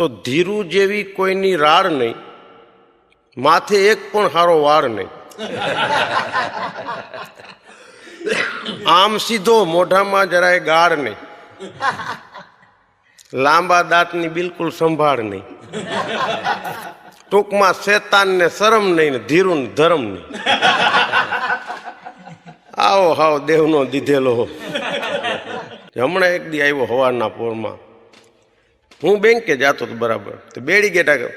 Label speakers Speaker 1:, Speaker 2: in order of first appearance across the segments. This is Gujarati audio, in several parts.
Speaker 1: તો ધીરુ જેવી કોઈની રાડ નહીં, માથે એક પણ હારો વાળ નહીં, આમ સીધો, મોઢામાં જરાય ગાળ નહીં, લાંબા દાંતની બિલકુલ સંભાળ નહીં, ટૂંકમાં શેતાન ને શરમ નહીં ને ધીરુ ને ધર્મ નહીં. આવો હાવ દેવનો દીધેલો. હમણાં એક દી આવ્યો હવારના પોરમાં, હું બેંકે જાતો હતો બરાબર, તો બેડી ગેટા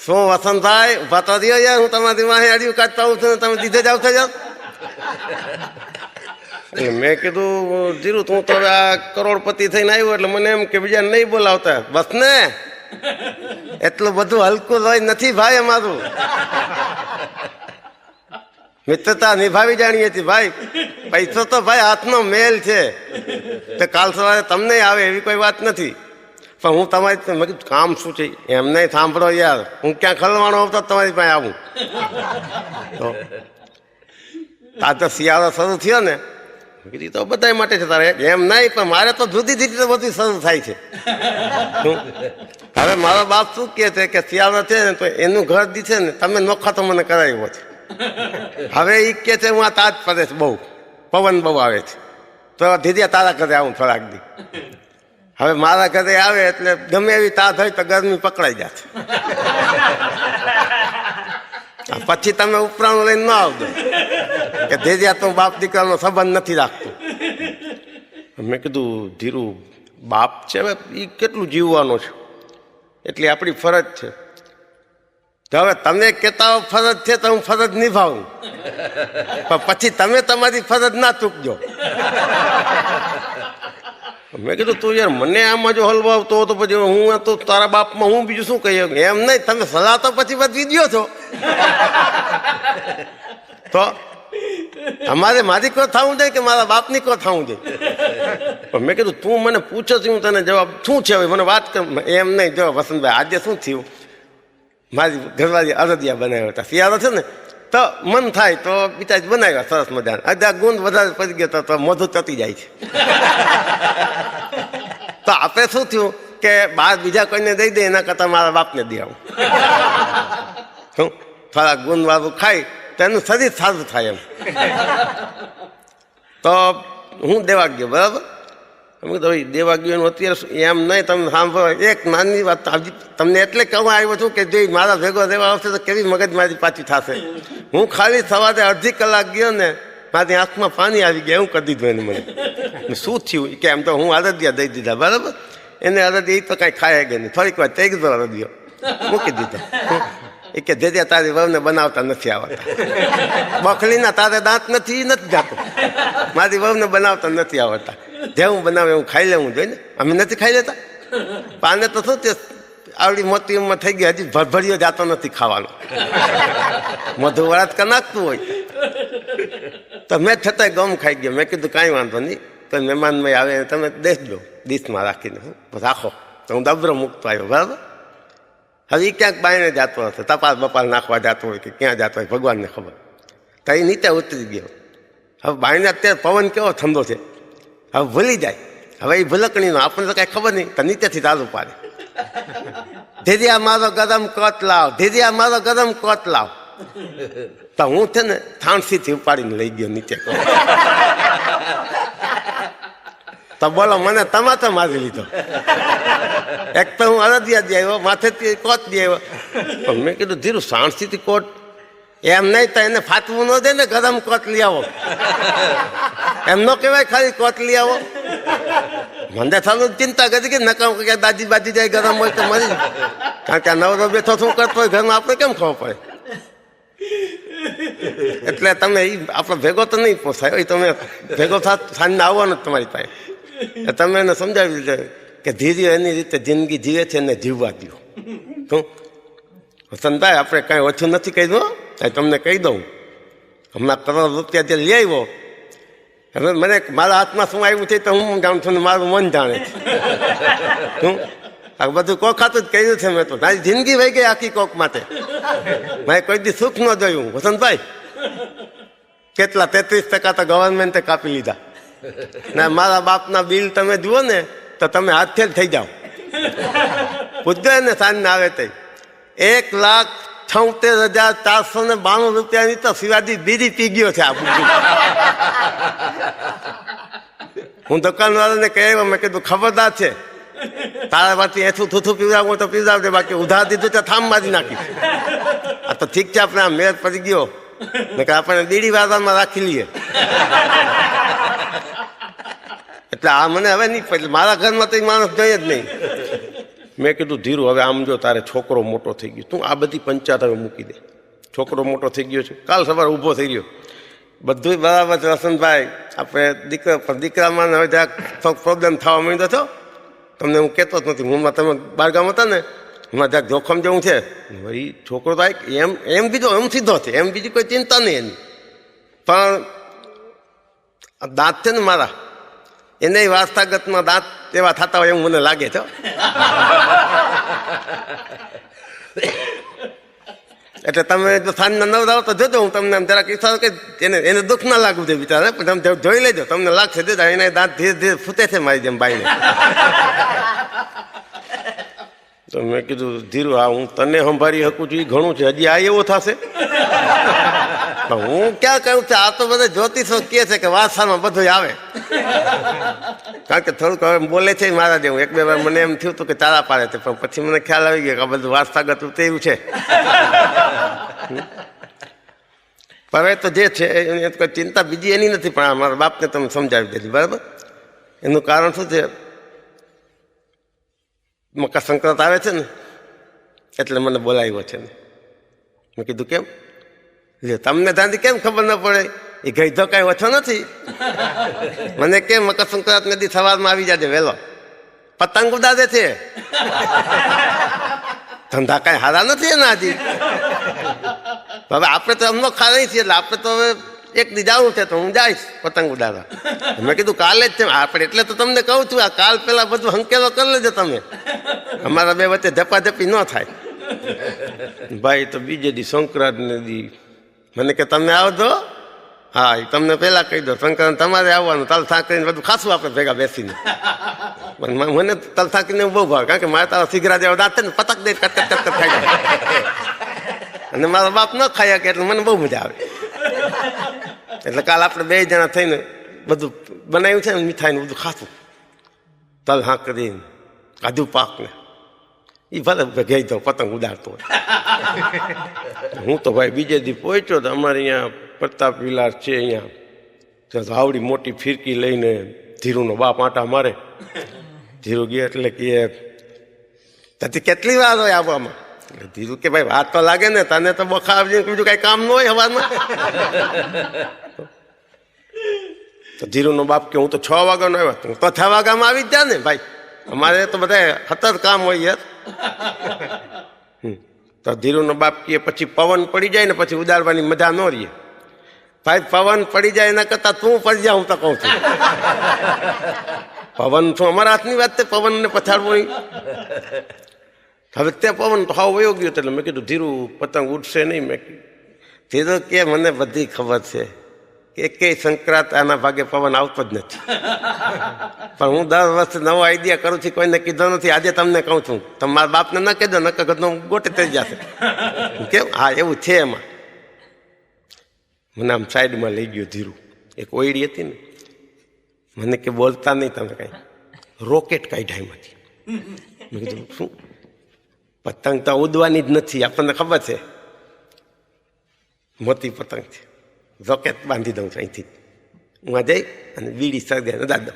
Speaker 1: શું વસંતભાઈ ભાતા દો યાર, હું તમારી વાહે અડિયું કાઢતા હોઉં છું, તમે દીધે જાવ થઈ જાવ. મેં કીધું ધીરુ તું તો હવે આ કરોડપતિ થઈને આવ્યો એટલે મને એમ કે બીજા નહીં બોલાવતા, બસ ને એટલું બધું હલકું લોહી નથી ભાઈ અમારું, મિત્રતા નિભાવી જાણીએ છીએ ભાઈ, પૈસો તો ભાઈ હાથનો મેલ છે, તો કાલ સવારે તમને આવે એવી કોઈ વાત નથી, પણ હું તમારી મેં કીધું કામ શું છે એમ નહીં, સાંભળો યાર, હું ક્યાં ખલવાનો આવતો તમારી પાસે આવું. તો આ તો શિયાળો શરૂ થયો ને, કીધી તો બધા માટે છે તારે, એમ નહીં પણ મારે તો જુદી જુદી તો બધું શરૂ થાય છે. હવે મારો બાપ શું કહે છે કે શિયાળો છે ને તો એનું ઘર દીધે ને તમે નોખા તો મને કરાવ્યો છે. હવે એ કહે છે હું આ તાજ પડે છે, બહુ પવન બહુ આવે છે, તો ધીરે તારા ઘરે આવું થોડાક દી. હવે મારા ઘરે આવે એટલે ગમે એવી તાજ હોય તો ગરમી પકડાઈ જાય, પછી તમે ઉપરાણું લઈને ન આવજો કે ધીરિયા તો બાપ દીકરાનો સંબંધ નથી રાખતો. મેં કીધું ધીરુ બાપ છે હવે એ કેટલું જીવવાનો છે, એટલી આપણી ફરજ છે. તો હવે તમે કહેતા હો ફરજ છે તો હું ફરજ નિભાવું, પણ પછી તમે તમારી ફરજ ના ચૂકજો. મેં કીધું તું યાર મને આમાં જો હલવાવતો તો પછી હું તો તારા બાપમાં હું બીજું શું કહીએ, એમ નહીં તમે સલાહ તો પછી બધી દો છો, તો અમારે મારી કો થવું જોઈએ કે મારા બાપની કો થવું જોઈએ. પણ મેં કીધું તું મને પૂછો છું, હું તને જવાબ શું છે હવે મને વાત કર. એમ નહીં, જો વસંતભાઈ આજે શું થયું, મારી ઘરવાળી અરદિયા બનાવ્યા હતા, શિયાળો છે ને તો મન થાય તો બીજા જ બનાવ્યા સરસ મજાના, અડધા ગુંદ વધારે પડી ગયો તો મોઢું તતી જાય છે. તો આપણે શું થયું કે બહાર બીજા કોઈને દઈ દે એના કરતાં મારા બાપને દઈ આવું, શું થોડા ગુંદ વાળું ખાય તો એનું શરીર સારું થાય એમ. તો હું દેવા ગયો બરાબર, અમે તો દેવા ગયો એનું અત્યારે એમ નહીં, તમે સાંભળો એક નાની વાત તમને એટલે કહેવા આવ્યો છું કે જો મારા ભેગો રહેવા આવશે તો કેવી મગજ મારી પાછી થશે. હું ખાલી સવારે અડધી કલાક ગયો ને મારી આંખમાં પાણી આવી ગયા, એવું કરી દીધું એને. મને શું થયું કે એમ તો હું અરદિયા દઈ દીધા બરાબર, એને અરદિયા એ તો કાંઈ ખાય ગયા નહીં, થોડીક વાર થઈ ગયો અરદિયો મૂકી દીધા. એ કે જે તારી વહુને બનાવતા નથી આવડતા, બખલીના તારે દાંત નથી જાતો, મારી વહુને બનાવતા નથી આવડતા, જે હું બનાવે હું ખાઈ લેવું જોઈએ ને, અમે નથી ખાઈ લેતા. પાને તો શું તે આવડી મોટી ઉંમર થઈ ગઈ, હજી ભરભરીઓ જાતો નથી ખાવાનો, મધુ વરાત કરી નાખતું હોય. તો મેં છતાંય ગમ ખાઈ ગયો. મેં કીધું કાંઈ વાંધો નહીં, તો મહેમાનમાં આવે તમે દેશજો ડીશમાં રાખીને રાખો, તો હું ડબરો મૂકતો આવ્યો બરાબર. હવે એ ક્યાંક બાયણે જતો હશે, તપાસ બપાસ નાખવા જતો હોય કે ક્યાં જતો હોય ભગવાનને ખબર. તો એ નીચે ઉતરી ગયો. હવે બાયણે અત્યારે પવન કેવો ઠંડો છે, હવે ભૂલી જાય. હવે એ ભૂલકણીનો આપણને તો કાંઈ ખબર નહીં, તો નીચેથી તારું પાડે, ધીરિયા મારો ગરમ કોટ લાવ, ધીરિયા મારો ગરમ કોટ લાવ. તો હું છે ને થાણસીથી ઉપાડીને લઈ ગયો નીચે. તો બોલો મને તમાચો મારી લીધો. એક તો હું અરદિયા દઈ આવ્યો, માથેથી કોટ દઈ આવ્યો. પણ મેં કીધું ધીરુ સાણસીથી કોટ એમ નહીં, તો એને ફાટવું ન દે ને, ગરમ કોટ લઈ આવો એમ ન કહેવાય, ખાલી કોટ લઈ આવો. મને થાનું ચિંતા કરી કે નકામ કે દાદી બાજી જાય ગરમ હોય તો મરી, કારણ કે આ નવરો બેઠો શું કરતો હોય ઘરમાં આપણે કેમ ખબર પડે. એટલે તમે એ આપણો ભેગો તો નહીં પોસાય, એ તમે ભેગો સાંજને આવવાનો જ તમારી પાસે. તમે એને સમજાવી દીધે કે ધીરે એની રીતે જિંદગી જીવે છે એને જીવવા દો. શું વસંતભાઈ આપણે કાંઈ ઓછું નથી કહ્યું, તમને કહી દઉં, હમણાં કરોડ રૂપિયા જે લઈ આવ્યો, હવે મને મારા હાથમાં શું આવ્યું છે તો હું જાણું છું ને મારું મન જાણે છે. શું આ બધું કોખાતું જ કહ્યું છે મેં, તો મારી જિંદગી વહી ગઈ આખી કોક માટે, મેં કોઈ દી સુખ ન જોયું. વસંતભાઈ કેટલા 33% તો ગવર્મેન્ટે કાપી લીધા ને મારા બાપના બિલ તમે જુઓ ને તો તમે હાથે જ થઈ જાઓ. પૂછજો એને સાંજના આવે તે 1,78,492 રૂપિયાની તો શિવાજી બીજી પી ગયો છે આ બુદ્ધિ. હું દુકાનવાળાને કહેવા મેં કીધું ખબરદાર છે તારા પાછી એથું થૂથું પીવડાવું તો પીવડાવજે, બાકી ઉધાર દીધું તો થામ મારી નાખીશ. આ તો ઠીક છે આપણે આ મેર પડી ગયો ને કે આપણે બીડી વાળામાં રાખી લઈએ. એટલે આ મને હવે નહીં પડે, મારા ઘરમાં તો માણસ જોઈએ જ નહીં. મેં કીધું ધીરુ હવે આમ જો તારે છોકરો મોટો થઈ ગયો, તું આ બધી પંચાયત હવે મૂકી દે. છોકરો મોટો થઈ ગયો છે, કાલ સવારે ઊભો થઈ ગયો, બધું બરાબર છે વસંતભાઈ. આપણે દીકરામાં હવે જ્યાં પ્રોબ્લેમ થવા માંડ્યો હતો, તમને હું કહેતો જ નથી. હું તમે બારગામ હતા ને, એમાં જ્યાં જોખમ જેવું છે ભાઈ, છોકરો તો એમ બીજો એમ સીધો છે, એમ બીજી કોઈ ચિંતા નહીં એની. પણ દાંત છે ને મારા, એને વારસાગતમાં દાંત એવા થતા હોય એવું મને લાગે છે. એટલે તમે જો સાંજના નવરાવો તો જોજો, હું તમને જરાક ઈચ્છા કે એને દુઃખ ના લાગવું જોઈએ બિચારા, પણ તમે જોઈ લેજો, તમને લાગશે દેતા એને દાંત ધીરે ધીરે ફૂટે છે મારી જેમ બાઈને. તો મેં કીધું ધીરુ હા હું તને સંભાળી શકું છું એ ઘણું છે, હજી આ એવો થશે. હું ક્યાં કહું છું, આ તો બધા જ્યોતિષો કહે છે કે વારસામાં બધું આવે. કારણ કે થોડુંક હવે બોલે છે મારા જેવું. એક બે વાર મને એમ થયું હતું કે તારા પાડે છે, પણ પછી મને ખ્યાલ આવી ગયો કે આ બધું વારસાગત ઉતર્યું છે. હવે તો જે છે એની કોઈ ચિંતા બીજી એની નથી, પણ મારા બાપને તમે સમજાવી દેલી બરાબર. એનું કારણ શું છે, મકર સંક્રાંત આવે છે ને એટલે મને બોલાવ્યો છે ને. મેં કીધું કેમ લે તમને દાદી કેમ ખબર ન પડે, એ ગઈધો કાંઈ ઓછો નથી. મને કેમ મકર સંક્રાંત નદી સવારમાં આવી જાજે વહેલો, પતંગ ઉડાડે છે. ધંધા કાંઈ હારા નથી એના હજી. હવે આપણે તો અમનો ખાલી છીએ, એટલે આપણે તો હવે એક દી જવું છે તો હું જઈશ પતંગ ઉડાડવા. મેં કીધું કાલે જ છે આપણે, એટલે તો તમને કહું છું આ કાલ પેલા બધું હંકેલો કરી લેજો તમે, અમારા બે વચ્ચે ઝપાઝપી ન થાય. ભાઈ તો બીજે દી સંક્રાંત ને દી મને કે તમે આવજો. હા એ તમને પહેલા કહી દો, સંક્રાંત તમારે આવવાનું, તલ સાંકળીને બધું ખાસું આપણે ભેગા બેસીને. પણ મને તલ સાંકળીને બહુ ભાવે, કારણ કે મારે તારા સિગરા જેવા દાંત છે ને પતક દે કટકટ કટકટ ખાઈ જાય, અને મારા બાપ ન ખાયા કે એટલે મને બહુ મજા આવે. એટલે કાલ આપણે બે જણા થઈને બધું બનાવ્યું છે ને, મીઠાઈને બધું ખાતું, તલ હાંકરીને કાજુ પાકને એ ભલે ગઈ તો પતંગ ઉડાડતો હોય. હું તો ભાઈ બીજે દી પહોંચ્યો તો અમારે અહીંયા પ્રતાપ વિલાસ છે, અહીંયા આવડી મોટી ફિરકી લઈને ધીરુનો બાપ આંટા મારે. ધીરુ ગયા એટલે કે તથી કેટલી વાર હોય આવવામાં. એટલે ધીરુ કે ભાઈ વાત તો લાગે ને, તને તો બખા બીજું કઈ કામ ન હોય હવારમાં. તો ધીરુનો બાપ કે હું તો 6 વાગ્યાનો આવ્યો, હું તો 6 વાગ્યામાં આવી જ જા ને ભાઈ, અમારે તો બધા 7 કામ હોય યાર. તો ધીરુનો બાપ કે પછી પવન પડી જાય ને પછી ઉડાડવાની મજા ન રહીએ. ભાઈ પવન પડી જાય એના કરતા તું પડી જા, હું તો કહું છું. પવન શું અમારા હાથની વાત છે, પવનને પછાડવું નહીં. હવે તે પવન તો હાવ વયો ગયો, એટલે મેં કીધું ધીરુ પતંગ ઉડશે નહીં. મેં ધીરુ કે મને બધી ખબર છે, એકેય સંક્રાંત આના ભાગે પવન આવતો જ નથી. પણ હું દર વર્ષે નવો આઈડિયા કરું છું, કોઈને કીધો નથી. આજે તમને કહું છું, તમારા બાપને ન કહેજો, નકર ઘરનો ગોટે થઈ જશે. કેમ હા એવું છે એમાં. મને આમ સાઈડમાં લઈ ગયો ધીરુ, એક ઓયડી હતી ને, મને કે બોલતા નહીં તમે કાંઈ, રોકેટ કાઢ્યા એમાંથી. મેં કીધું શું? પતંગ તો ઉડવાની જ નથી, આપણને ખબર છે મોટી પતંગ છે, રોકેટ બાંધી દઉં છું અહીંથી. હું જઈ અને બીડી સળગે દાદો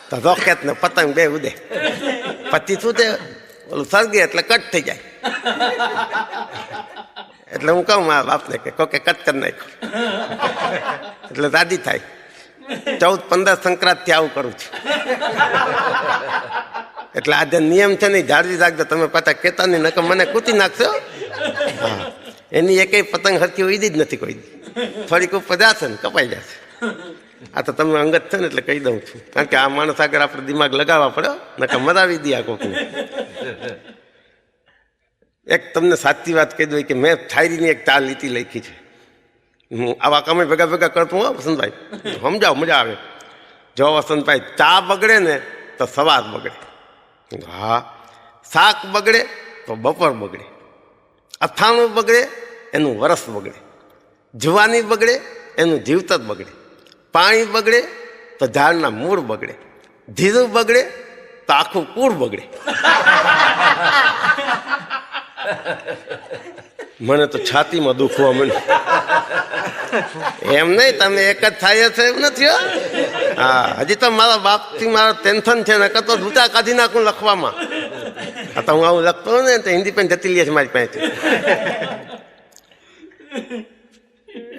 Speaker 1: તો રોકેટ ને પતંગ બે ઉડે. પછી શું છે ઓલું સળગે એટલે કટ થઈ જાય. એટલે હું કહું મારા બાપને કે કોકે કટ કરી નાખ્યો, એટલે રાજી થાય. 14-15 સંક્રાંતથી આવું કરું છું. એટલે આજે નિયમ છે ને જાળવી રાખજો તમે, પાછા કહેતા નહીં નકર મને કૂટી નાખશો. હા એની એકેય પતંગ હરખી ઉડી જ નથી કોઈ દી, થોડીક ઉપર જશે ને કપાઈ જશે. આ તો તમે અંગત છે ને એટલે કહી દઉં છું, કારણ કે આ માણસ આગળ આપણે દિમાગ લગાવવા પડે, નકર મરાવી દે આ કોકને. એક તમને સાચી વાત કહી દઉં કે મેં થાયરીની એક 4 લીટી લખી છે. હું આવા કામે ભેગા ભેગા કરતો હો વસંતભાઈ, સમજાવો મજા આવે. જો વસંતભાઈ ચા બગડે ને તો સવાર બગડે. હા, શાક બગડે તો બપોર બગડે, અથાણું બગડે એનું વરસ બગડે, જવાની બગડે એનું જીવતર બગડે, પાણી બગડે તો ઝાડના મૂળ બગડે, ધીરું બગડે તો આખું કુળ બગડે. મને તો છાતીમાં દુખવા મળ્યું. એમ નહીં, તમે એક જ થાય છે એવું નથી. હા, હજી તો મારા બાપથી મારા ટેન્શન છે ને કતો દૂતા કાઢી નાખું લખવામાં. આ તો હું આવું લખતો હોય ને તો હિન્દી પણ જતી લે છે મારી પાસે.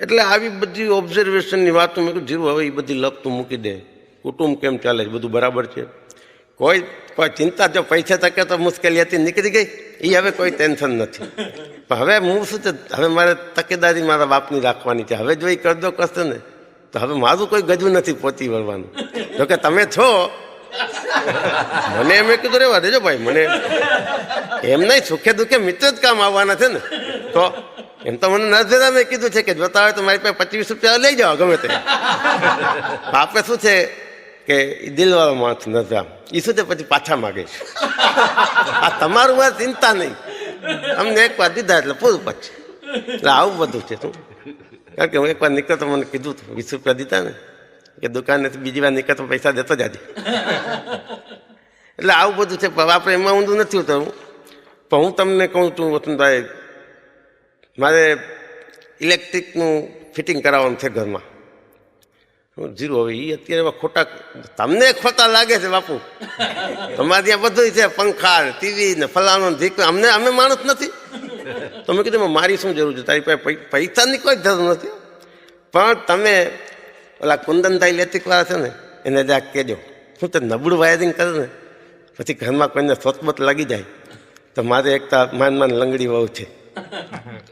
Speaker 1: એટલે આવી બધી ઓબ્ઝર્વેશનની વાતો મેં કહ્યું જીરું હવે એ બધી લખતું મૂકી દે. કુટુંબ કેમ ચાલે છે, બધું બરાબર છે, કોઈ ચિંતા. જો પૈસા તકે તો મુશ્કેલી હતી નીકળી ગઈ, એ હવે કોઈ ટેન્શન નથી. પણ હવે હું શું છે, હવે મારે તકેદારી મારા બાપની રાખવાની છે. હવે જો એ કરજો કરશે ને તો હવે મારું કોઈ ગજવું નથી પહોંચી વળવાનું. જોકે તમે છો, મને એમ કીધું રેવા દેજો ભાઈ, મને એમ નહીં, સુખે દુઃખે મિત્ર જ કામ આવવાના છે ને. તો એમ તો મને નર્સરા મેં કીધું છે કે જોતા હોય તો મારી પાસે 25 રૂપિયા લઈ જાઓ ગમે તે. આપણે શું છે કે દિલવાળો માણસ નર્સરા, એ શું છે પછી પાછા માગે છે. આ તમારું વાત ચિંતા નહીં, અમને એકવાર દીધા એટલે પૂરું પછી. એટલે આવું બધું છે શું. કારણ કે હું એકવાર નીકળતો મને કીધું હતું 20 રૂપિયા દીધા ને કે દુકાનેથી બીજી વાર નીકળતો પૈસા દેતો જાજે. એટલે આવું બધું છે. આપણે એમાં ઊંધું નથી ઉતરવું. પણ હું તમને કહું છું વસંતભાઈ, મારે ઇલેક્ટ્રિકનું ફિટિંગ કરાવવાનું છે ઘરમાં. જીરો હવે એ અત્યારે ખોટા, તમને ખોટા લાગે છે બાપુ. તમારે ત્યાં બધું છે, પંખા ટીવી ને ફલાણો ઢીક. અમે માણસ નથી. તો મેં કીધું મારી શું જરૂર છે, તારી પાસે પૈસાની કોઈ જરૂર નથી. પણ તમે ઓલા કુંદનભાઈ ઇલેક્ટ્રિકવાળા છે ને એને જ્યાં કહેજો, શું તે નબળું વાયરિંગ કરે ને પછી ઘરમાં કોઈને સોચબોત લાગી જાય તો મારે એક તો માન લંગડી વહુ છે,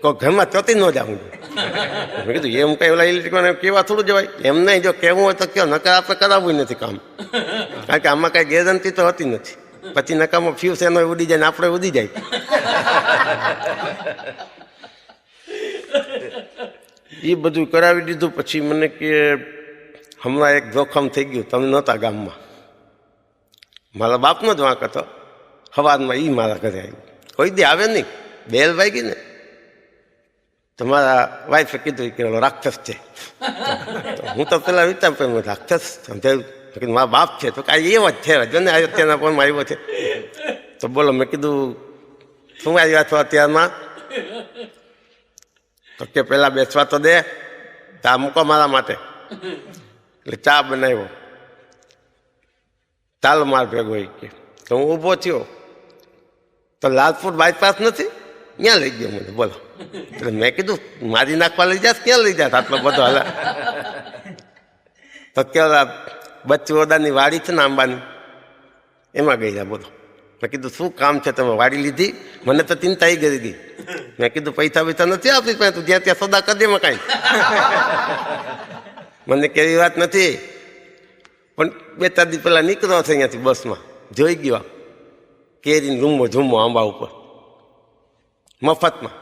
Speaker 1: કોઈ ઘરમાં ચોથી ન જાઉં. મેં કીધું એમ કઈ ઓલા ઇલેક્ટ્રિકવાળાને કેવા થોડું જવાય. એમ નહીં, જો કહેવું હોય તો કહો, નકર આપણે કરાવવું નથી કામ. કારણ કે આમાં કાંઈ ગેરંટી તો હોતી નથી. પછી નકામાં ફ્યુઝ એનો ઉડી જાય ને આપણે ઉડી જાય. એ બધું કરાવી દીધું. પછી મને કે હમણાં એક જોખમ થઈ ગયું, તમે નહોતા ગામમાં. મારા બાપનો જ વાંક હતો. સવારમાં એ મારા ઘરે આવ્યું. કોઈ દી આવે નહીં, બેલ વાગી ને તમારા વાઈફે કીધું કે રાક્ષસ છે. હું તો પેલા વિચાર રાક્ષસ સમજાયું, મારા બાપ છે તો કાંઈ એવો જ છે. જો ને અત્યારના ફોનમાં આવ્યો છે તો બોલો. મેં કીધું શું આવ્યા છો અત્યારમાં? તો કે પેલા બેસવા તો દે, ચા મૂકો મારા માટે. એટલે ચા બનાવ્યો, ચાલ માર ભેગો કે. તો હું ઊભો થયો તો લાલપુર બાયપાસ નથી, ક્યાં લઈ ગયો મને બોલો. એટલે મેં કીધું મારી નાખવા લઈ જાસ, ક્યાં લઈ જાસ આટલો બધો હાલ. તો કેવા બચ્ચુઓદાની વાડી છે ને આંબાની, એમાં ગઈ બોલો. મેં કીધું શું કામ છે, તમે વાડી લીધી? મને તો ચિંતા કરી ગઈ. મેં કીધું પૈસા પૈસા નથી આપી પાસે, તું જ્યાં ત્યાં સોદા કરી દે કાંઈ. મને કેવી વાત નથી. પણ 2-4 દિવસ પહેલાં નીકળ્યો છે અહીંયાથી બસમાં, જોઈ ગયો કેરીને રૂમો ઝૂમો આંબા ઉપર મફતમાં.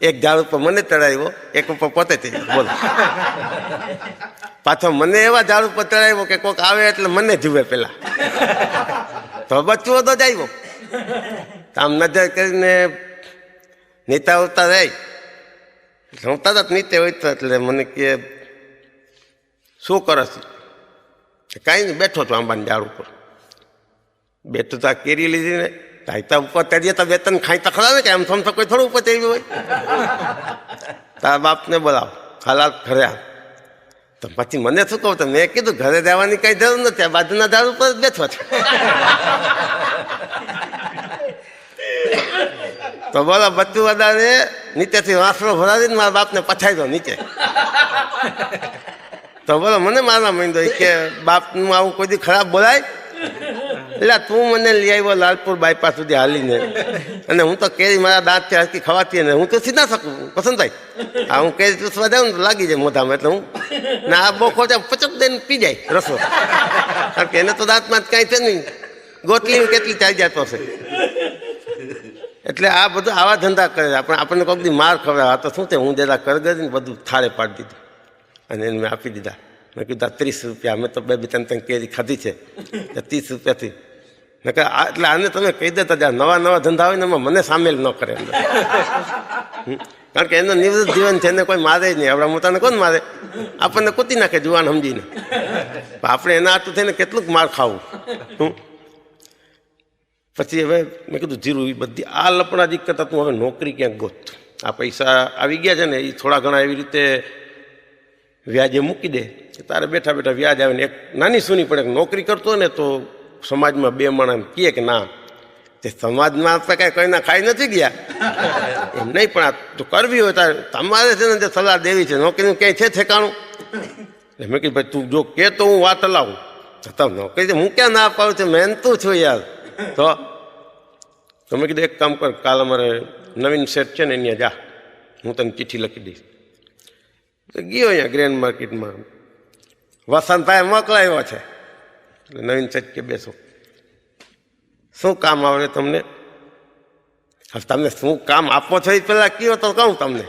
Speaker 1: એક ઝાડ ઉપર મને ચડાવ્યો, એક ઉપર પોતે ચડ્યો બોલો. પાછો મને એવા ઝાડ ઉપર ચડાવ્યો કે કોઈક આવે એટલે મને જુએ પેલા. તો બચ્ચું તો જ આવ્યો. આમ નજર કરીને નીતા ઉતા રહી. હું તરત નીચે હોય તો એટલે મને કે શું કરો છો? કાંઈ નહીં, બેઠો છો આંબાની ઝાડ ઉપર. બેઠું તો આ કેરી લીધી ને તાઈતા ઉપર ચડીએ તો 2-3 ખાઈ તો ખરા ને કે આમ થમ તો કોઈ થોડું ઉપર ચડ્યું હોય. તારા બાપને બોલાવો, હાલાત ઘરે આવ. તો પછી મને શું કહું? તો મેં કીધું ઘરે જવાની કઈ જરૂર નથી, આ બાજુના ઝાડ ઉપર જ બેઠો છે. તો બોલો બચ્ચું વધારે નીચેથી વાંસળો ભરાવીને મારા બાપને પછાડ્યો નીચે. તો બોલો મને મારવા માંડ્યો કે બાપનું આવું કોઈ દી ખરાબ બોલાય? એટલે તું મને લઈ આવ્યો લાલપુર બાયપાસ સુધી હાલીને, અને હું તો કેરી મારા દાંતથી હરકી ખવાતી ને હું તો સીધા શકું પસંદ થાય. હા, હું કેરી ચૂસવા જાઉં ને તો લાગી જાય મોઢામાં. એટલે હું ને આ બોખો પચક દઈને પી જાય રસો. કારણ કે એને તો દાંતમાં જ કાંઈ છે નહીં, ગોટલી કેટલી ચાલી જતો છે. એટલે આ બધું આવા ધંધા કરે. આપણને કોઈક દી માર ખવડાવે. આ તો શું છે, હું જરા કરગરીને બધું થાળે પાડી દીધું અને એને મેં આપી દીધા. મેં કીધું 30 રૂપિયા, અમે તો 2-3 કેરી ખાધી છે, 30 રૂપિયાથી. મેં કહે એટલે આને તમે કહી દેતા જ્યાં નવા ધંધા હોય ને એમાં મને સામેલ ન કરે અંદર. કારણ કે એનું નિવૃત્ત જીવન છે, એને કોઈ મારે જ નહીં. આપણા મોટાને કોણ મારે? આપણને કૂટી નાખે જુવાન સમજીને. આપણે એના હાથું થઈને કેટલુંક માર ખાવું. પછી હવે મેં કીધું ધીરું એ બધી આ લપડાજી કરતા તું હવે નોકરી ક્યાંક ગોત. આ પૈસા આવી ગયા છે ને એ થોડા ઘણા એવી રીતે વ્યાજે મૂકી દે, તારે બેઠા બેઠા વ્યાજ આવે ને એક નાની સૂની પડે. નોકરી કરતો ને તો સમાજમાં 2 માણસ કહે કે ના તે સમાજમાં આપણે કાંઈ કોઈના ખાઈ નથી ગયા એમ નહીં, પણ આ તો કરવી હોય તારે તમારે છે ને જે સલાહ દેવી છે. નોકરીનું ક્યાંય છે ઠેકાણું? મેં કીધું ભાઈ તું જો કે તો હું વાત હલાવું. તમે નોકરી હું ક્યાં ના પાડું છું, મહેનતું છું યાર. તો તમે કીધું એક કામ કર, કાલ અમારે નવીન શેઠ છે ને અહીંયા જા, હું તને ચિઠ્ઠી લખી દઈશ. ગયો અહીંયા ગ્રેન્ડ માર્કેટમાં વસંતભાઈ મોકલાવ્યો છે. એટલે નવીન શેઠ કે બેસો, શું કામ આવડે તમને? હવે તમને શું કામ આપો છો એ પેલા કયો તો કહું તમને.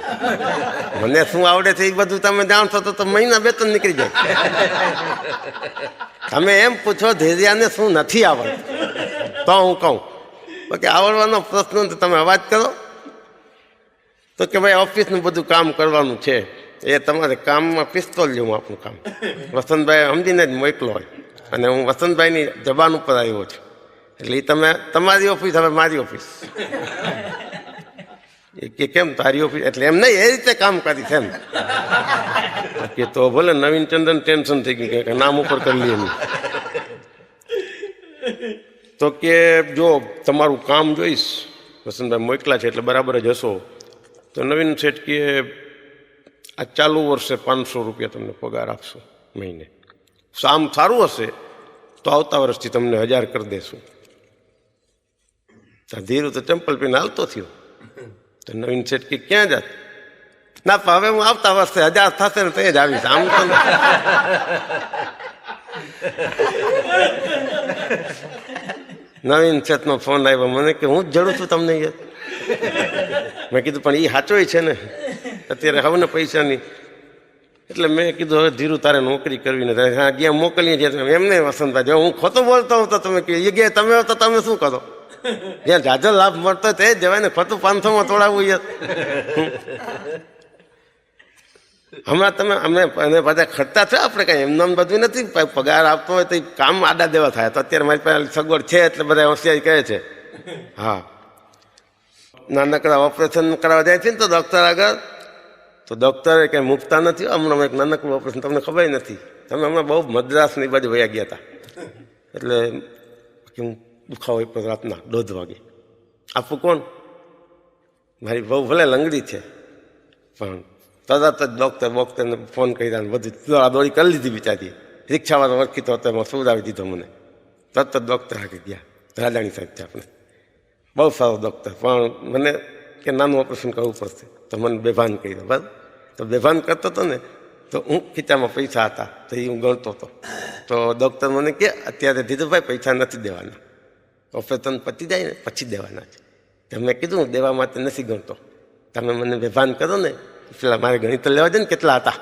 Speaker 1: મને શું આવડે છે એ બધું તમે જાણશો તો મહિના વેતન નીકળી જાય. તમે એમ પૂછો ધૈર્યાને શું નથી આવડતું તો હું કહું. બાકી આવડવાનો પ્રશ્ન તો તમે અવાજ કરો તો કે ભાઈ ઓફિસનું બધું કામ કરવાનું છે, એ તમારે કામમાં પિસ્તોલ જેવું આપણું કામ. વસંતભાઈ સમજીને જ મોકલો હોય અને હું વસંતભાઈની જબાન ઉપર આવ્યો છું. એટલે એ તમે તમારી ઓફિસ હવે મારી ઓફિસ. એ કે કેમ તારી ઓફિસ? એટલે એમ નહીં, એ રીતે કામ કરીશ એમ. કે તો ભલે નવીન ચંદ્રન ટેન્શન થઈ ગયું કે નામ ઉપર કરી લઈએ. તો કે જો તમારું કામ જોઈશ, વસંતભાઈ મોકલા છે એટલે બરાબર જ હશો. તો નવીન શેઠ કે આ ચાલુ વર્ષે 500 રૂપિયા તમને પગાર આપશો મહિને. આમ સારું હશે તો આવતા વર્ષથી તમને 1000 કરી દેશું. ધીરું તો ચંપલ પીને હાલતો થયો. તો નવીન શેઠ કે ક્યાં જાત? ના હવે હું આવતા વર્ષે 1000 થશે ને તો જ આવીશ. આમ તો નવીન શેઠનો ફોન આવ્યો મને કે હું જ જડું છું તમને યાર. મેં કીધું પણ એ સાચોય છે ને, અત્યારે હવે ને પૈસાની. એટલે મેં કીધું હવે ધીરું તારે નોકરી કરવી ને હા ગયા મોકલીએ છીએ એમને. વસંતભાઈ જો હું ખોટું બોલતો હોઉં તો તમે એ ગયા તમે હો તો તમે શું કરો? જ્યાં જાજો લાભ મળતો તે જ જવાય ને, ખોટું 500માં તોડાવવું યાર. હમણાં તમે અમે બધા ખર્ચા છે આપણે કાંઈ એમને બધું નથી. પગાર આપતો હોય તો કામ આડા દેવા થાય. તો અત્યારે મારી પાસે સગવડ છે એટલે બધા હોશિયારી કહે છે. હા નાનકડા ઓપરેશન કરાવવા જાય છે ને તો ડૉક્ટર આગળ, તો ડૉક્ટરે કંઈ મૂકતા નથી. હમણાં એક નાનકડું ઓપરેશન તમને ખબર નથી. તમે હમણાં બહુ મદ્રાસની બાજુ વયા ગયા હતા એટલે હું દુખાવો પર રાતના 1:30 વાગે આપું. કોણ? મારી બહુ ભલે લંગડી છે પણ તરત જ ડૉક્ટરને ફોન કર્યા બધું દોડાદોડી કરી લીધી બિચારી. રિક્ષાવાળો ઓળખીતો હતો એમાં સુવડાવી દીધો મને. તરત જ ડૉક્ટર આગળ ગયા, રાજાણી સાહેબ છે આપણે, બહુ સારો ડૉક્ટર. પણ મને કે નાનું ઓપરેશન કરવું પડશે તો મને બેભાન કર્યો. બરાબર, તો બેભાન કરતો હતો ને તો હું ખીચામાં પૈસા હતા તો એ હું ગણતો હતો. તો ડૉક્ટર મને કે અત્યારે ધીરુભાઈ પૈસા નથી દેવાના, ઓપરેશન પતી જાય ને પછી દેવાના છે. મેં કીધું હું દેવા માટે નથી ગણતો, તમે મને બેભાન કરો ને પેલા મારે ગણિત લેવા દે ને કેટલા હતા.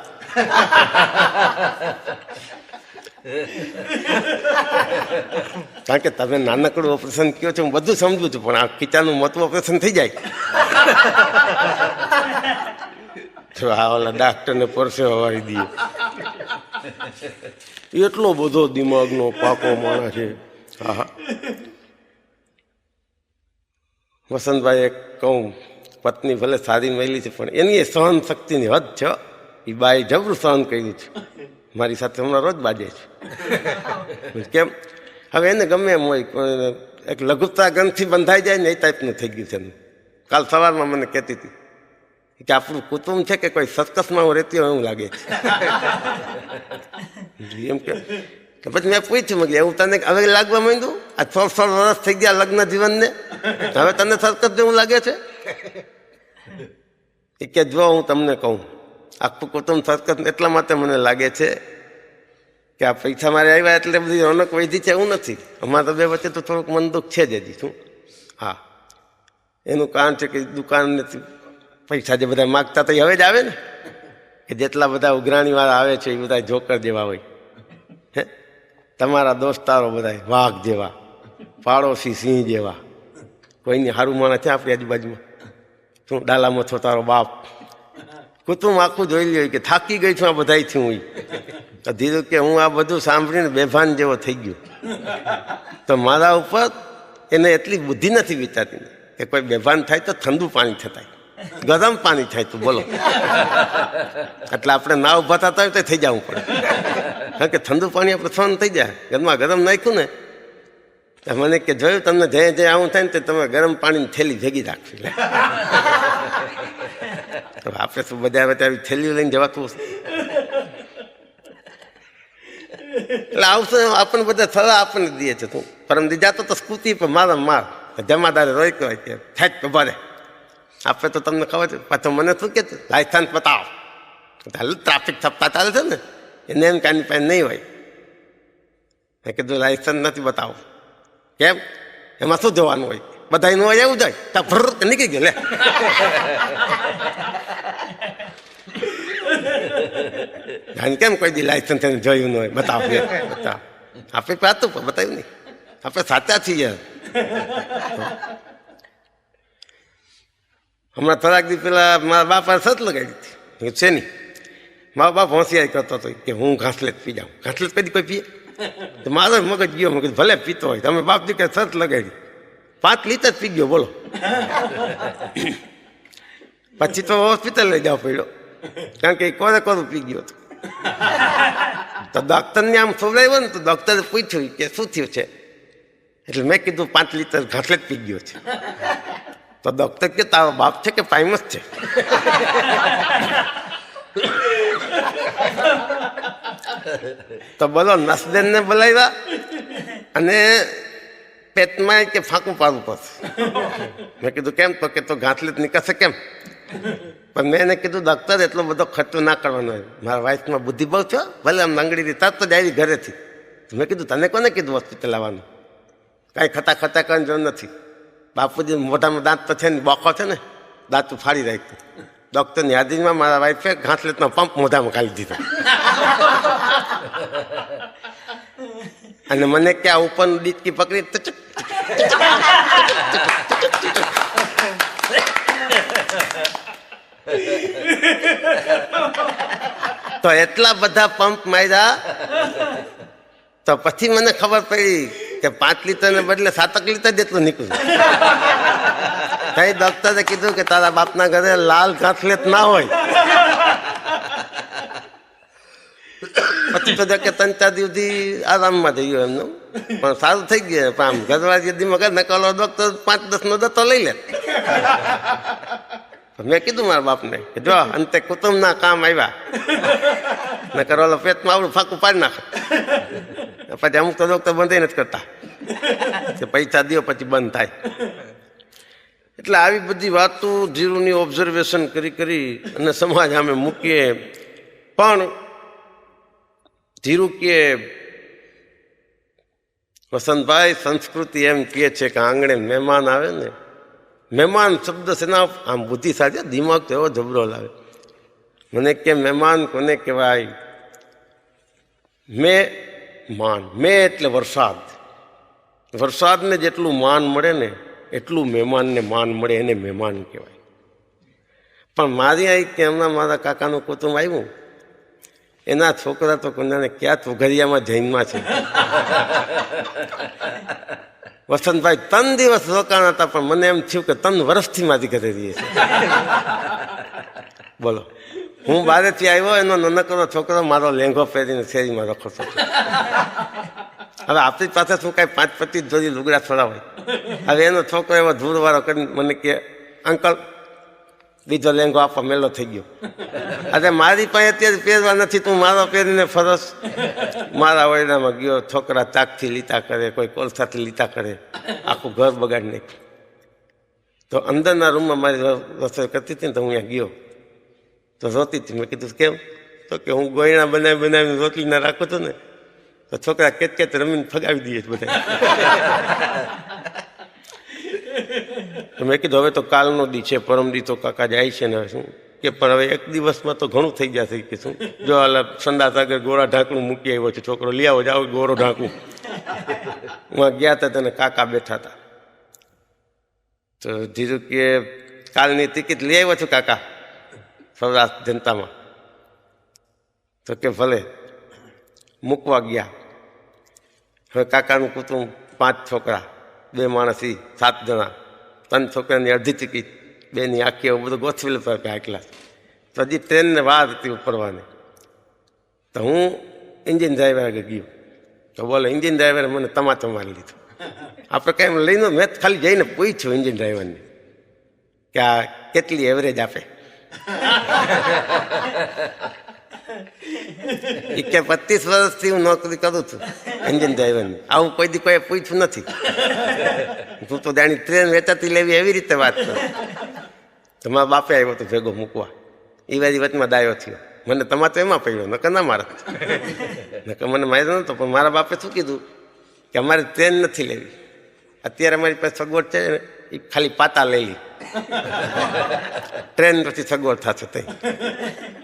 Speaker 1: કારણ કે તમે નાનકડું ઓપરેશન કહો છો હું બધું સમજુ છું, પણ આ ખીચાનું મોટું ઓપરેશન થઈ જાય તો આ ઓલા ડાક્ટરને પરસેવો વાળી દઈએ. એટલો બધો દિમાગનો પાકો માણસ છે. હા વસંતભાઈ એક કહું, પત્ની ભલે સારી મળી છે પણ એની સહન શક્તિની હદ છે. એ બાએ જબરું સહન કર્યું છે. મારી સાથે હમણાં રોજ બાજે છે. કેમ? હવે એને ગમે એમ હોય, એક લઘુતા ગ્રંથિ બંધાઈ જાય ને એ ટાઈપનું થઈ ગયું છે એનું. કાલ સવારમાં મને કહેતી હતી કે આપણું કુટુંબ છે કે કોઈ સર્કસમાં હું રહેતી હોય એવું લાગે છે. એમ કે પછી મેં પૂછ્યું કે એવું તને હવે લાગવા માંડ્યું? આ 16 વર્ષ થઈ ગયા લગ્ન જીવનને, હવે તને સર્કસ જેવું લાગે છે? એ કે જો હું તમને કહું, આખું કુટુંબ સર્કસ એટલા માટે મને લાગે છે કે આ પૈસા મારે આવ્યા એટલે બધી રોનક વધી છે એવું નથી. અમારા તો બે વચ્ચે તો થોડુંક મન દુઃખ છે જ હજી. શું? હા, એનું કારણ છે કે દુકાન પૈસા જે બધા માગતા તો હવે જ આવે ને, કે જેટલા બધા ઉઘરાણીવાળા આવે છે એ બધા જોકર જેવા હોય, હે, તમારા દોસ્તારો બધા વાઘ જેવા, પાડોશી સિંહ જેવા, કોઈની હારું માણસ છે આપણી આજુબાજુમાં? શું ડાલામાં છો તારો બાપ? કુટુંબ આખું જોઈ લ્યો કે થાકી ગઈ છું આ બધાથી હું. તો ધીરું કે હું આ બધું સાંભળીને બેભાન જેવો થઈ ગયો. તો મારા ઉપર એને એટલી બુદ્ધિ નથી વિચારતી કે કોઈ બેભાન થાય તો ઠંડુ પાણી થતા, ગરમ પાણી થાય તો બોલો. એટલે આપણે ના ઉભા થતા હોય તો થઈ જવું પડે, કારણ કે ઠંડુ પાણી આપણે સહન થઈ જાય. ગરમા ગરમ નાખ્યું ને મને કે જોયું તમને જે આવું થાય ને તે તમે ગરમ પાણીની થેલી ભેગી રાખવી. આપણે શું બધા આવી થેલીઓ લઈને જવાતું હશે? એટલે આવશે આપણને બધા સલાહ આપણને દે છે. તું પરમ દી જાતો તો સ્કૂટી પર મારા માર જમાદારે રોઈ કહેવાય કે થાય તો ભરે. આપણે તો તમને ખબર છે, પાછો મને શું કે લાયસન્સ બતાવો. ટ્રાફિક થપ્પા ચાલે છે ને એને એમ કાની પાસે નહીં હોય. મેં કીધું લાયસન્સ નથી બતાવો. કેમ? એમાં શું જોવાનું હોય? બધા એનું હોય એવું જાય તો ભર નીકળી ગયો લે. કેમ કોઈ દી લાયસન્સ એને જોયું ન હોય? બતાવો બતાવો. આપણે પાતું પણ બતાવ્યું નહીં. આપણે સાચા છીએ. હમણાં થોડાક દી પેલા મારા બાપા સત લગાડી હતી છે નહીં. મારા બાપ હોશિયારી કરતો હતો કે હું ઘાસલેટ પી જાઉં. ઘાસલેટ કદી કોઈ પીએ? તો મારો મગજ ગયો. મગજ ભલે પીતો હોય, તમે બાપ દીકરે સત લગાડી 5 લીટર પી ગયો બોલો. પછી તો હોસ્પિટલ લઈ જવો પડ્યો, કારણ કે કોરે કોરું પી ગયો હતો. તો ડોક્ટરને આમ ખવડાવ્યો ને તો ડોક્ટરે પૂછ્યું કે શું થયું છે? એટલે મેં કીધું 5 લીટર ઘાસલેટ પી ગયો છે. તો ડોક્ટર કે તારો બાપ છે કે પાઇમસ છે? તો બોલો, નસદેનને બોલાવ્યા અને પેટમાં કે ફાંકું પાડવું પડશે. મેં કીધું કેમ? તો કે તો ઘાસલેટ નીકળશે કેમ? પણ મેં એને કીધું ડોક્ટર એટલો બધો ખર્ચો ના કરવાનો હોય, મારા વાઈફમાં બુદ્ધિ બહુ છો, ભલે આમ લંગડી તરત જ આવી ઘરેથી. મેં કીધું તને કોને કીધું હોસ્પિટલ આવવાનું? કાંઈ ખતા કરવાની જરૂર નથી. બાપુજી મોઢામાં દાંત તો છે ને, બોકો છે ને, દાંતું ફાડી રાખ્યું. ડૉક્ટરની યાદીમાં મારા વાઈફે ઘાસલેટનો પંપ મોઢામાં ખાલી દીધો. અને મને કે આ ઉપરની ડીચકી પકડી તો એટલા બધા પંપ માર્યા. તો પછી મને ખબર પડી કે 5 લીટરને બદલે 7 લીટર જેટલું નીકળ્યું. કઈ ડોક્ટરે કીધું કે તારા બાપના ઘરે લાલ ઘાસલેટ ના હોય. પછી તો કે 3-4 દિવસથી આરામમાં થઈ ગયો એમનું, પણ સારું થઈ ગયું. પણ આમ ઘરવાળી દી મગર નકલો ડોક્ટર 5-10 નો દત્તો લઈ લે. મેં કીધું મારા બાપને કે જો અંતે કુટુંબના કામ આવ્યા, નકર ઓલો પેટમાં આવડું ફાંકું પાડી નાખે. પછી અમુક તો ડોક્ટર બંધ નથી કરતા કે પૈસા દો પછી બંધ થાય. એટલે આવી બધી વાતો ધીરુની ઓબ્ઝર્વેશન કરી અને સમાજ સામે મૂકીએ. પણ ધીરુ કે વસંતભાઈ, સંસ્કૃતિ એમ કહે છે કે આંગણે મહેમાન આવે ને, મહેમાન શબ્દ છે ને આમ બુદ્ધિ સાથે દિમાગ તો એવો જબરો લાવે. મને કે મહેમાન કોને કહેવાય? માન એટલે વરસાદ. વરસાદને જેટલું માન મળે ને એટલું મહેમાનને માન મળે, એને મહેમાન કહેવાય. પણ મારી અહીં કે હમણાં મારા કાકાનું કુટુંબ આવ્યું, એના છોકરા તો કોને ક્યાં ચોઘરિયામાં જૈનમાં છે. વસંતભાઈ 3 દિવસ રોકાણ હતા, પણ મને એમ થયું કે 3 વર્ષથી મારી ઘરે રહીએ છે. બોલો, હું બારેથી આવ્યો, એનો નાનકડો છોકરો મારો લેંઘો પહેરીને શેરીમાં રખડતો. હવે આપણી પાસે શું કાંઈ 5-25 જોડી લુગડા થોડા હોય. હવે એનો છોકરો એવો ધૂળવાળો કરીને મને કે અંકલ બીજો લેંઘો આપવા મેલો થઈ ગયો. અરે મારી પાસે અત્યારે પહેરવા નથી, તું મારો પહેરીને ફરસ. મારા ઓરડામાં ગયો, છોકરા ચાકથી લીટા કરે, કોઈ કોલસાથી લીટા કરે, આખું ઘર બગાડી નાખ્યું. તો અંદરના રૂમમાં મારી રસોઈ કરતી હતી ને તો હું અહીંયા ગયો તો રોતી હતી. મેં કીધું કેમ? તો કે હું ગોયણા બનાવીને રોટલી ના રાખું છું ને, તો છોકરા કેચ રમીને ફગાવી દઈએ બધા. તો મેં કીધું હવે તો કાલનો દી છે, પરમદી તો કાકા જાય છે ને શું કે, પણ હવે એક દિવસમાં તો ઘણું થઈ જશે કે શું. જો હાલ સંડાસ આગળ ગોરા ઢાંકણું મૂકી આવ્યો છે, છોકરો લઈ આવો જાઓ ગોરો ઢાંકણું. હું ગયા હતા તેને કાકા બેઠા હતા. તો ધીરુ કે કાલની ટિકિટ લઈ આવ્યો છું કાકા સૌરાષ્ટ્ર જનતામાં. તો કે ભલે. મૂકવા ગયા. હવે કાકાનું કુટુંબ 5 છોકરા, 2 માણસ 7 જણા, 3 છોકરાની અડધી ટિકિટ, 2ની આખી એવું બધું ગોઠવેલું હતું હાઈ ક્લાસ. તો હજી ટ્રેનને વાર હતી ઉપરવાની. તો હું એન્જિન ડ્રાઈવર આગળ ગયો. તો બોલે એન્જિન ડ્રાઈવરે મને તમાચો મારી લીધો. આપણે કાંઈ લઈને મેં ખાલી જઈને પૂછ્યું એન્જિન ડ્રાઈવરને કે આ કેટલી એવરેજ આપે. એ કે 25 વર્ષથી હું નોકરી કરું છું એન્જિન ડ્રાઈવરની, આવું કોઈ દી કોઈ પૂછ્યું નથી. તું તો જાણી ટ્રેન વેચાતી લેવી એવી રીતે વાત કર. તો મારા બાપે આવ્યો તો ભેગો મૂકવા. એ વારી વચમાં દાયો થયો. મને તમારે તો એમાં પડ્યો, નકર ના મારે, નકર મને માર્યો નતો. પણ મારા બાપે શું કીધું કે અમારે ટ્રેન નથી લેવી, અત્યારે અમારી પાસે સગવડ છે ને એ ખાલી પાતા લઈ લી, ટ્રેન પછી સગવડ થશે તઈ.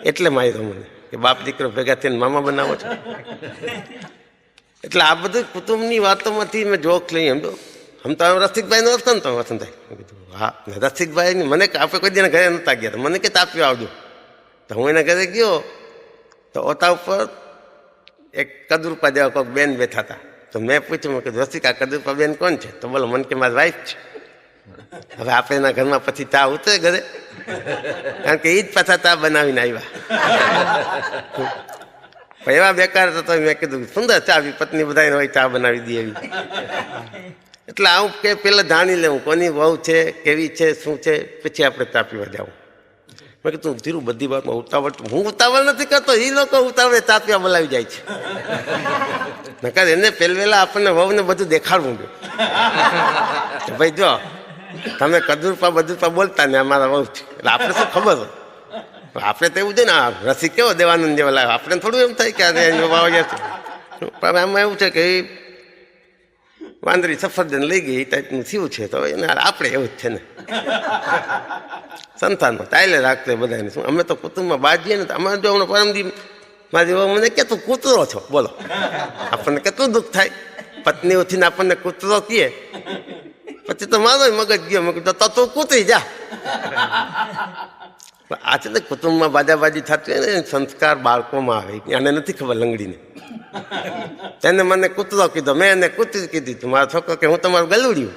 Speaker 1: એટલે માર્યો મને કે બાપ દીકરો ભેગા થઈને મામા બનાવો છો. એટલે આ બધું કુટુંબની વાતોમાંથી મેં જોક લઈ. એમ તો રસિકભાઈને ઓળખો ને તો વસંતભાઈ કીધું હા. રસિકભાઈ મને આપણે કોઈ દિને ઘરે નહોતા ગયા, તો મને કે તાપ્યો આવજો. તો હું એના ઘરે ગયો તો ઓતા ઉપર એક કદરૂપા જેવા કોઈક બેન બેઠા હતા. તો મેં પૂછ્યું કે રસિકા કદરૂપા બેન કોણ છે? તો બોલો મને કે મારી વાઈફ છે. હવે આપણે એના ઘરમાં પછી ચા ઉતરે ઘરે, કારણ કે એ જ પાછા ચા બનાવીને આવ્યા. એવા બેકાર હતો મેં કીધું સુંદર ચા, પત્ની બધાને હોય ચા બનાવી દે એવી. એટલે આવું કે પેલા જાણી લેવું કોની વહુ છે, કેવી છે, શું છે, પછી આપણે ચા પીવા જાઉં. મેં કીધું ધીરું બધી વાતમાં ઉતાવળ, હું ઉતાવળ નથી કરતો, એ લોકો ઉતાવળે ચા પીવા બોલાવી જાય છે. નકર એને પહેલવેલા આપણને વહુને બધું દેખાડવું કે ભાઈ જો તમે કદરૂપા બધું બોલતા ને અમારા વહુ છે, એટલે આપણે શું ખબર હોય. આપણે તો એવું છે ને રસી કેવો દેવાનંદ જેવા લાવે, આપણે થોડું એમ થાય કે પણ આમાં એવું છે કે વાંદરી સફરજન લઈ ગઈ એ ટાઈપનું થયું છે. તો એને આપણે એવું જ છે ને સંતાનમાં ચાલે રાખતો બધાને શું. અમે તો કુટુંબમાં બાજીએ ને અમારે જો હમણાં પરમદી મારી વહુ મને કે તું કૂતરો છો, બોલો આપણને કેટલું દુઃખ થાય. પત્ની ઉઠીને આપણને કૂતરો કહે પછી તો મારો મગજ ગયો. મેં કીધું તો તું કૂતરી જા. આ છે ને કુટુંબમાં બાજાબાજી થતી હોય ને સંસ્કાર બાળકોમાં આવે. આને નથી ખબર લંગડીને. તેને મને કૂતરો કીધો, મેં એને કૂતરી કીધી. મારો છોકરો કે હું તમારું ગલુડ્યું.